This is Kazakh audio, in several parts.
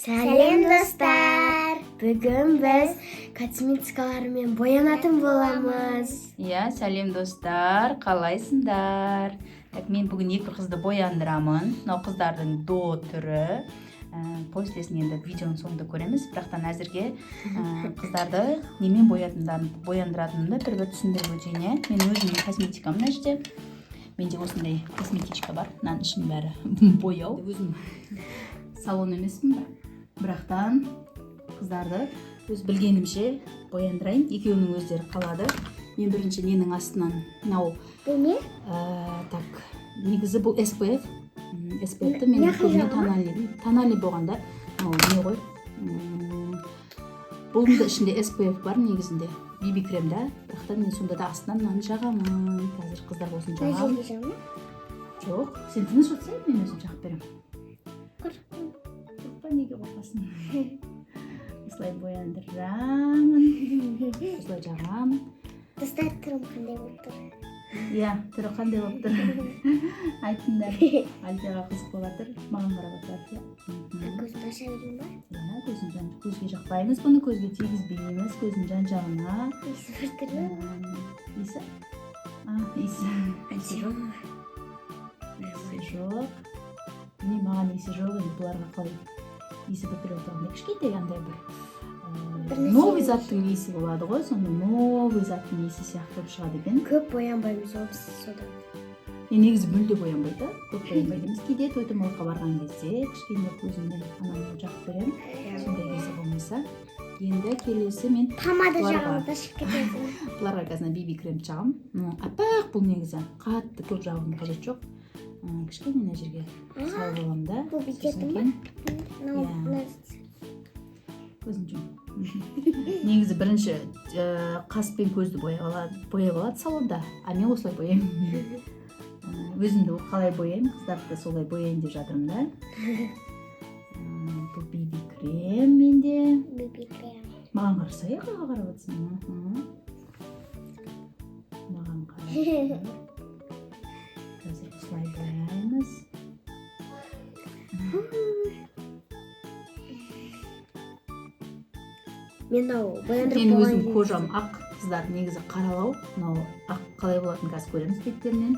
Сәлем достар! Бүгін біз косметикалармен боянатын боламыз. Сәлем достар, қалайсыңдар? Мен бүгін екі қызды бояндырамын. Мынау қыздардың до түрі. Постесін енді видеоның соңында көреміз. Бірақтан әзірге қыздарды немен бояндыратынымды бір түсіндіріп өтейін. Мен өзімнің косметикам мына жерде. Менде осындай косметичка бар. Мынаның ішінің бәрі бояу. Өзім салон емеспін ба? Бірақтан қыздарды өз білгенімше бояндырайын. Екеуінің өздері қалады. Мен бірінші ненің астынан мынау. Бұл не? Так, негізі бұл SPF. SPF-ті мен көбіне тональный болғанда. Не ғой? Бұлында ішінде SPF бар негізінде. BB крем да. Бірақтан мен сонда да астынан мынаны жағамын. Қазір қыздар болсын жағам. Өзі жағамын? Жоқ, сен тыныш отырсай, мен өзім жағып берем. Неге қорқасың? Осылай бояндырамын. Осылай жағамын. Достар, түрім қандай болып тұр? Түрі қандай болып тұр? Айтыңдар. Альбияға қызық болып жатыр. Маған қарап жатыр. Көзін аша берейін ба? Көзге жақпаймыз, бұны көзге тигізбейміз. Көздің жан-жағына. Иісі бір түрлі. Иісі? Иісі жоқ. Иісі жоқ. Міне маған иісі жоқ, енді бұларға қалай иісі бір түрлі отырғанда кішкентай андай бір новый заттың иісі болады ғой, сонда новый заттың иісі сияқты болып шығады екен. Көп боянбаймыз біз содан. Негізі мүлде боянбайды, көп боянбаймыз. Кейде той-томалаққа барған кезде кішкене көзімнен ананы жағып беремін, сондай иісі болмаса. Енді келесі мен помада жағамын да шығып кетесің. Бұларға қазір BB крем жағам. Аппақ бұл негізі, қатты көп жағудың қажет жоқ. Кішкене мына жерге салып аламын да. Бұл бүйтетін ба? Көзін жұм. Негізі бірінші қас пен көзді бояп алады салонда, а мен осылай бояймын. Өзімді қалай бояймын, қыздарды да солай бояйын деп жатырмын да. Бұл BB крем менде. BB крем. Маған қарасай, қалға қарап отырсың. Маған қарасай. Қазір осылай бояймыз. Мен бояндырып Мен болған өзім кожам ақ, қыздар негізі қаралау. Мынау ақ қалай болатын қазір көреміз беттерінен.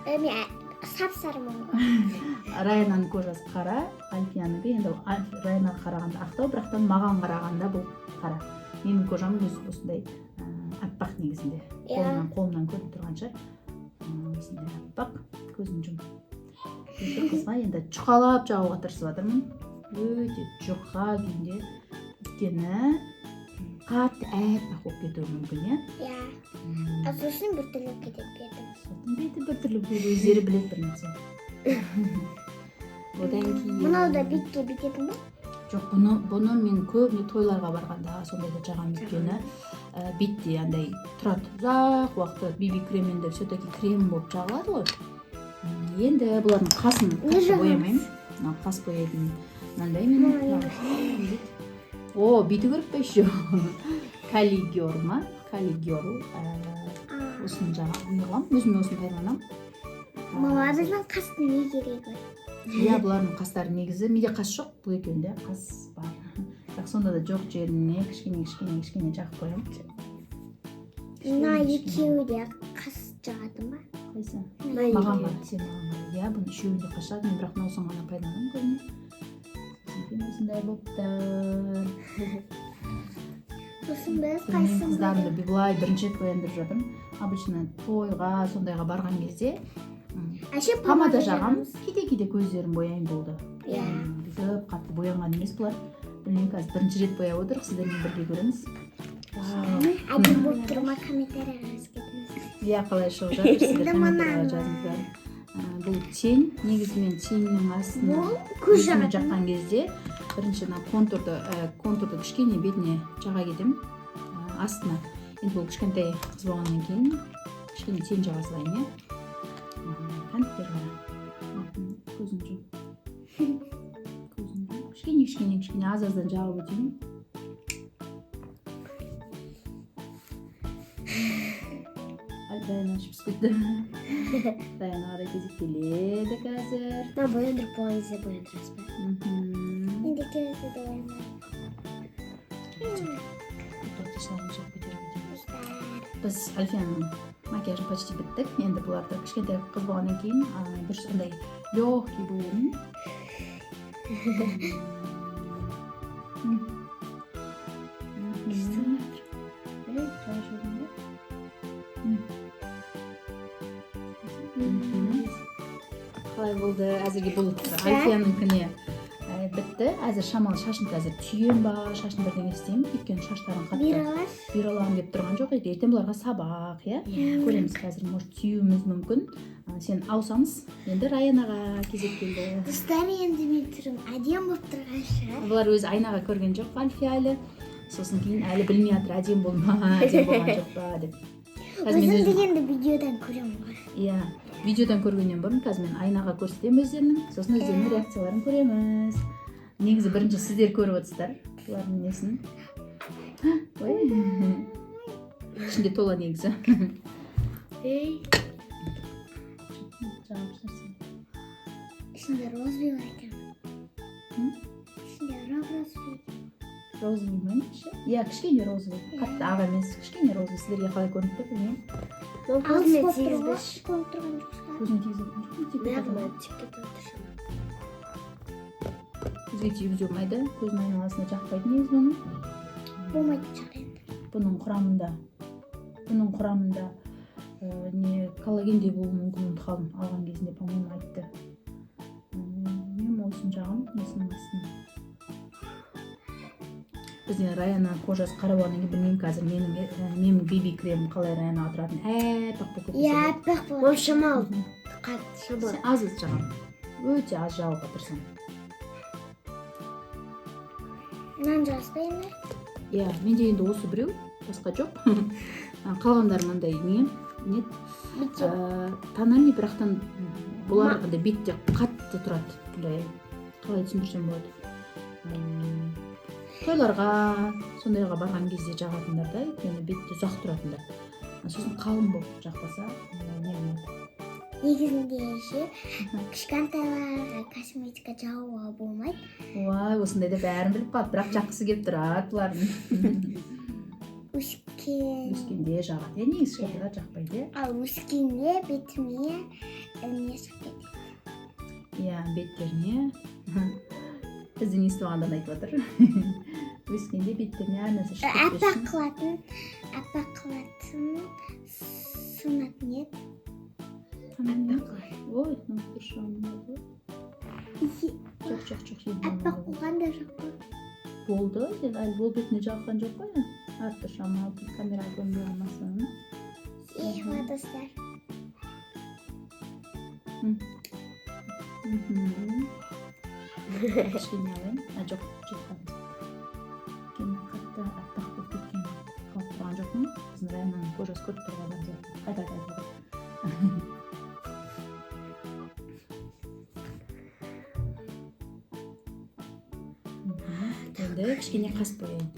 Мен сап-сарымын ғой. Райананың кожасы қара, Альфияныкі енді Райанаға қарағанда ақтау, бірақтан маған қарағанда бұл қара. Менің кожам өзі осындай аппақ негізінде. Қолымнан көріп тұрған шығар. Осындай аппақ, көзін жұм. Қызға енді жұқалап жағуға тырысып жатырмын. Өте жұқа күйінде. Өйткені қатты аппақ болып кетуі мүмкін, Сосын бір түрлі кетіп бетім. Сосын беті бір түрлі болып өздері біледі бір нәрсе. Одан кейін... Мынау да бетке бететін ба? Жоқ, бұны мен көбіне тойларға барғанда сондайда жағам өйткені бетте андай тұрады. Ұзақ уақытта BB креммен де все-таки крем болып жағылады ғой. Енді бұлардың қасын қатты боямаймын. Қас бояйтын мынандай мен. Беті көріп пе еще? Калигер ма? Калигеру. Осыны жағам ұйғылам. Өзіме осыны пайдаланам. Біздің қастың не керегі? Бұлардың қастары негізі. Менде қас жоқ, бұл екеуінде қас бар. Бірақ сонда да жоқ жеріне кішкене жағып қоямын. Мына екеуі де қас жағады ма? Қайсы? Маған бар, сен маған бар. Бұны үшеуінде қас жағады, мен бірақ мынау ғана пайдаланамын көбіне. Осындай болыптыр. Сосын біз қайсың қыздарымды бұлай бірінші рет бояндырып жатырмын. Обычно тойға, сондайға барған кезде помада жағам, кейде көздерін бояйын болды. Бүйтіп қатты боянған емес бұлар. Білмеймін, қазір бірінші рет бояп отыр, сіздермен бірге көреміз. Әдім болып тұрма комментарияға жазып Қалай шығып жатыр, сіздер комментарияға жазыңыздар. Бұл тень, негізімен теннің астына көзіме жаққан кезде бірінші контурды кішкене бетіне жаға кетем астына. Енді бұл кішкентай қыз болғаннан кейін кішкене тень жаға салайын. Қанттер ғана. Көзін жұм. Кішкене аз-аздан жағып өтейін. Райана ашып кетті. Райанаға да кезек келеді қазір. Бояндырып болған кезде бояндырасыз ба? көзі де Біз Альфияның макияжын почти біттік. Енді бұларды кішкентай қыз болғаннан кейін бір сондай легкий бояйын. Қалай болды? Әзірге бұл Альфияның күні бітті. Әзір шамалы шашын қазір түйем ба, шашын бірдеңе істеймін. Өйткені шаштарын қатты бүйралағым деп тұрған жоқ еді. Ертең бұларға сабақ, иә? Көреміз қазір, может, түйуіміз мүмкін. Сен аусаңыз, енді Раянаға кезек келді. Достар, енді мен түрім әдем болып тұрған шығар. Бұлар өзі айнаға көрген жоқ Альфия әлі. Сосын кейін әлі білмей жатыр, әдем болған жоқ па деп. Өзім дегенді видеодан көремін ғой. Иә, видеодан көргеннен бұрын қазір мен айнаға көрсетемін өздерінің, сосын өздерінің реакцияларын көреміз. Негізі бірінші сіздер көріп отырсыздар бұлардың несін. Ой, ішінде тола негізі. Ішінде розовый бар екен. Ішінде розовый. Розовый ма іші? Иә, кішкене розовый. Қатты ақ емес, кішкене розовый. Сіздерге қалай көрініп тұр, білмеймін. Көзіме тигізбеш. Көрініп тұрған жоқ шығар. Көзіме тигізіп Тигізіп Көзге тигізіп жүрмейді. Көздің айналасына жақпайды негізі оның. Болмайды шығар енді. Бұның құрамында не коллагендей болуы мүмкін ұмытқалым. Алған кезінде, по-моему, айтты. Мен осыны жағым, несінің астына. Бізден Раяна кожасы қара болғаннан кейін білмеймін қазір менің биби кремім қалай Раянаға тұратын. Әппақ болып кетті. Иә, әппақ болады. Ол шамал. Қатты шамал. Сен аз жағам. Өте аз жағуға тырысам. Нан жазбай ма? Иә, менде енді осы біреу, басқа жоқ. Қалғандар мынандай не? Тональный, бірақтан бұлар бетте қатты тұрады. Қалай түсіндірсем болады. Тойларға, сондайға барған кезде жағатындар да, өйткені бетте ұзақ тұратындар. Сосын қалың болып жақпаса, не болады? Негізінде ше, кішкентайларға косметика жағуға болмайды. Ой, осындайда бәрін біліп қалды, бірақ жаққысы келіп тұрады бұлардың. Өскенде жағады, негізі кішкентайлар жақпайды. Ал өскенде бетіме не шығады? Иә, беттеріне. Біздің естіғандан айтып отыр. Өскенде беттеріне әр нәрсе шығып кетпесін. Әппақ қылатын сунатын еді. Ой, дұрыс жағымда. Жоқ. Әппақ болған да жоқ қой. Болды, сен әлі бол бетіне жаққан жоқ қой. Артты шамал, камераға көрінбей қалмасын. Ва, достар. Кішкене алайын. Жоқ, жеткен. Қатты әппақ болып кеткен қалып тұрған жоқпын. Біздің Раянаның кожасы көріп тұрған зат. Қайта. Енді кішкене қас бояйын.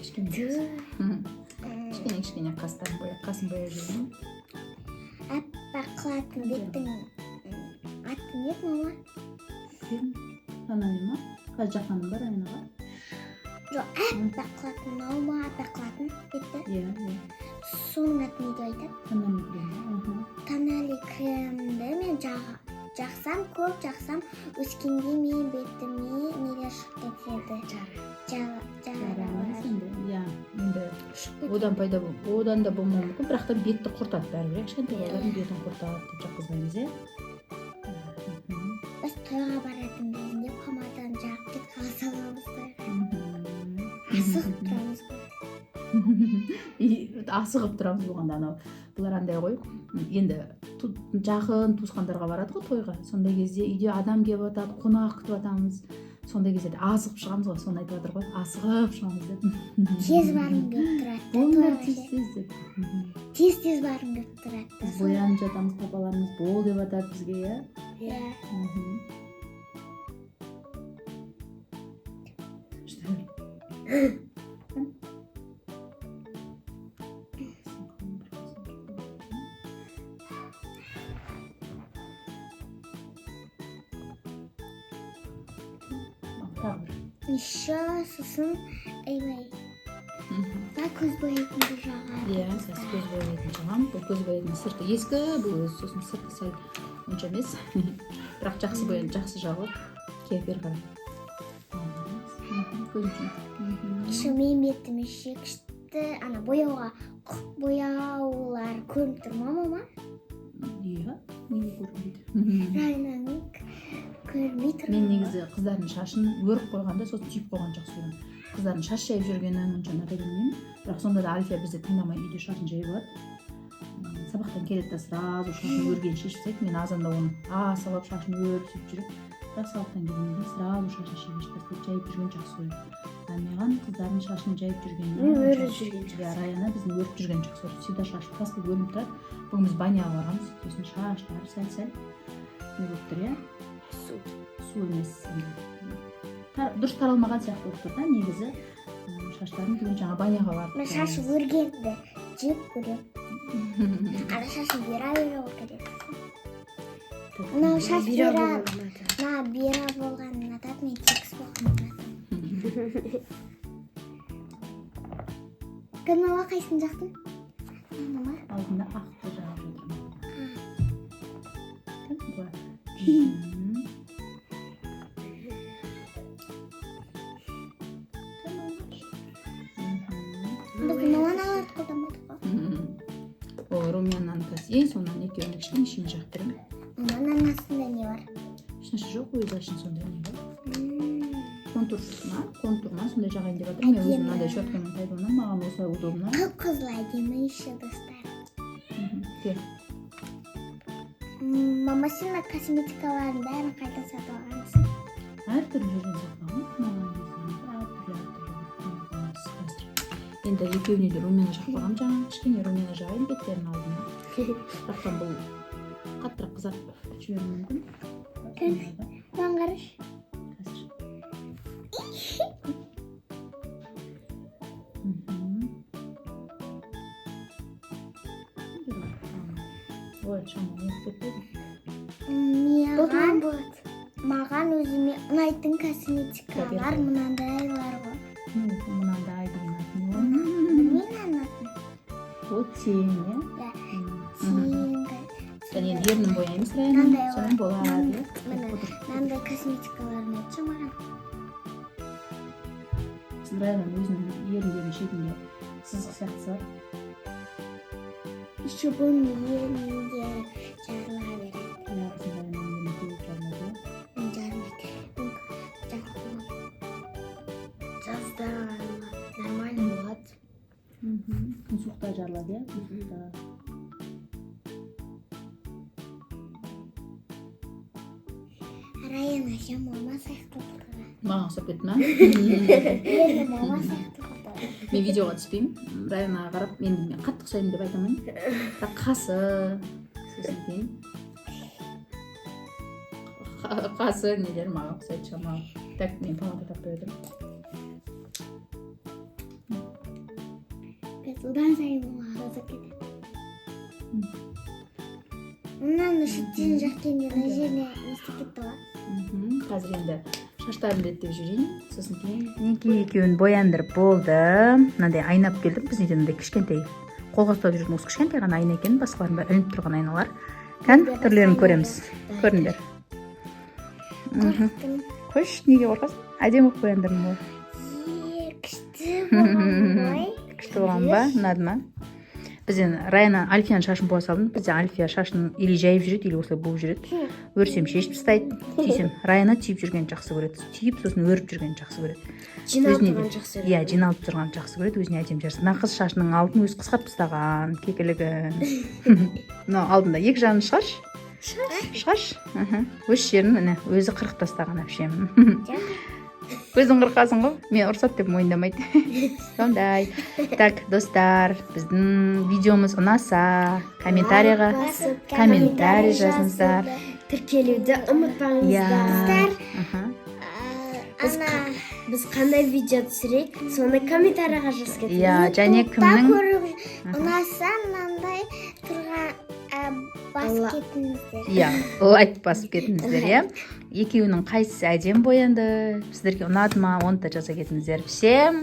Кішкене қастарын бояп, қасын бояп жүрмін. Әппақ қылатын беттің аты не мама? Тональный ма? Қазір жаққаным бар Раянаға. Жоқ, әппақ қылатын мынау ма? Әппақ қылатын бетті? Иә. Соның аты не деп айтады? Тональный крем. Тональный кремді мен жақсам, көп жақсам, өскенде мен бетіме нелер шығып кетеді. Иә, енді одан да болмауы мүмкін, бірақ та бетті құртады бәрібір. Кішкентай балалардың бетін құртады деп жаққызбаймыз, иә? Біз тойға баратын кезінде помаданы жағып кетіп қала саламыздар. Асығып тұрамыз ғой. Асығып тұрамыз болғанда анау. Бұлар андай ғой, енді жақын туысқандарға барады ғой тойға. Сондай кезде үйде адам келіп жатады, қонақ күтіп жатамыз. Сондай кезде асығып шығамыз ғой, соны айтып жатыр ғой. Асығып шығамыз деп. Тез барым келіп тұрады. Олар тез деп. Тез барым келіп тұрады. Біз боянып жатамыз, папаларымыз бол деп жатады бізге, иә? Иә. еще сосын аябай көз бояйтын жағы. Иә, қазір көз бояйтын жағам. Бұл көз бояйтын сырты ескі, бұл өзі сосын сырты сәл онша емес. Бірақ жақсы бояды, жақсы жағы. Кеп бері қарай. Еще мен бетім еще күшті ана бояулар көрініп тұр ма, мама? Иә, неге көрінбейді? Райнаның көрмей тұр. Мен негізі қыздардың шашын өріп қойғанда сосын түйіп қойған жақсы көремін. Қыздардың шаш жайып жүргенін онша ұната бермеймін. Бірақ сонда да Альфия бізді тыңдамай үйде шашын жайып алады. Сабақтан келеді да сразу шашын өрген шешіп тастайды. Мен азанда оны асалап шашын өріп сөйтіп жүріп, бірақ сабақтан келгенде сразу шашын шешіп тастайды. Жайып жүрген жақсы көремін. Маған қыздардың шашын жайып жүргенін, өріп жүрген жақсы. Раяна біздің өріп жүрген жақсы көреді. Всегда шашы тас болып өріп тұрады. Бүгін біз баняға барғанбыз. Сосын шаштары сәл-сәл не болып тұр, иә? Су емес. Дұрыс таралмаған сияқты болып тұр да, негізі шаштарын түгел жаңа баняға барып. Мен шашы өргенді жеп көрем. Ана шашын бера көрем. Мынау шаш бера болғанын ұнатады, мен текс болғанын ұнатады. Мама қайсын жақтың? Алдында ақты жағып жатырмын. Біз маманаларды қолданбадық қой. Ол румянаны қазір сонан екеуін кішкене жақтырым. Маманың астында не бар? Ешнәрсе жоқ, өзі ашын сондай не бар. Контурма сондай жағайын деп жатырмын. Мен өзім мынандай щеткамен пайдаланамын, маған осылай удобно. Қып-қызыл әдемі еще достар. Кел. Мама сен косметикалардың бәрін қайдан сатып алғансың? Әртүрлі жерден сатып алғанмын. Енді екеуіне де румяна жағып қойғанмын, жаңа кішкене румяна жағайын беттерінің алдына. Бірақтан бұл қаттырақ қызартып жіберуім мүмкін. Маған қараш. Ой, шамал еп кетпеді. Маған өзіме ұнайтын косметикалар мынандайлар ғой. Мынандай деймін. Мен ұнатын. Ол тең, иә? Және ернін бояймыз, Раяна. Соның болады. Мынандай косметикаларын айтшы маған. Раянаның өзінің еріндерінің шетінде сызық сияқты бар. Еще бұның ерінде жарыла береді. Жазда нормально болады. Күн суықта жарылады, иә? Раяна, сен мама сияқты тұрды. Маған ұқсап кетті ма? Енді мама сияқты тұрды. Мен видеоға түспеймін. Раянаға қарап, мен қатты ұқсаймын деп айтамын. Бірақ қасы, сосын кейін. Қасы нелер маған ұқсайды шамалы. Так, мен палата таппай отырмын. Одан сайын маған қызық кетеді. Мынаны шеттен жақтен мына жеріне естіп кетті ғой. Қазір енді шаштарымды реттеп жүрейін, сосын кейін. Неге екеуін бояндырып болды. Мынандай айнап келдім. Біз неден кішкентай қолға ұстап жүрген осы кішкентай ғана айна екен, басқалардың бәрі ілініп тұрған айналар. Кән түрлерін көреміз. Көріңдер. Қош, неге қорқасың? Әдемі бояндырдым ғой. Күшті болған ғой. Күшті болған ба? Ұнады ма? Бізден Раяна Альфияның шашын боя салдым. Бізде Альфия шашын или жайып жүреді, или осылай буып жүреді. Өрсем шешіп тастайды, түйсем. Раяна түйіп жүрген жақсы көреді. Түйіп, сосын өріп жүрген жақсы көреді. Жиналып тұрған жақсы көреді. Иә, жиналып тұрған жақсы көреді, өзіне әдемі жарасады. Мына қыз шашының алдын өзі қысқартып тастаған, кекілігін. Мынау алдында екі жағын шығаш. Өз жерін міне өзі қырқып тастаған әпшем. Өзің қырқасың ғой, мен ұрсат деп мойындамайды. Сондай. Так, достар, біздің видеомыз ұнаса, комментарий жазыңыздар. Тіркелуді ұмытпаңыздар. Біз қандай видео түсірейік, соны комментарийға жазып кетіңіздер. Иә, және кімнің ұнаса мынандай тұрған басып кетіңіздер. Иә, лайк басып кетіңіздер, иә. Екеуінің қайсысы әдемі боянды, сіздерге ұнады ма, оны да жаза кетіңіздер. Всем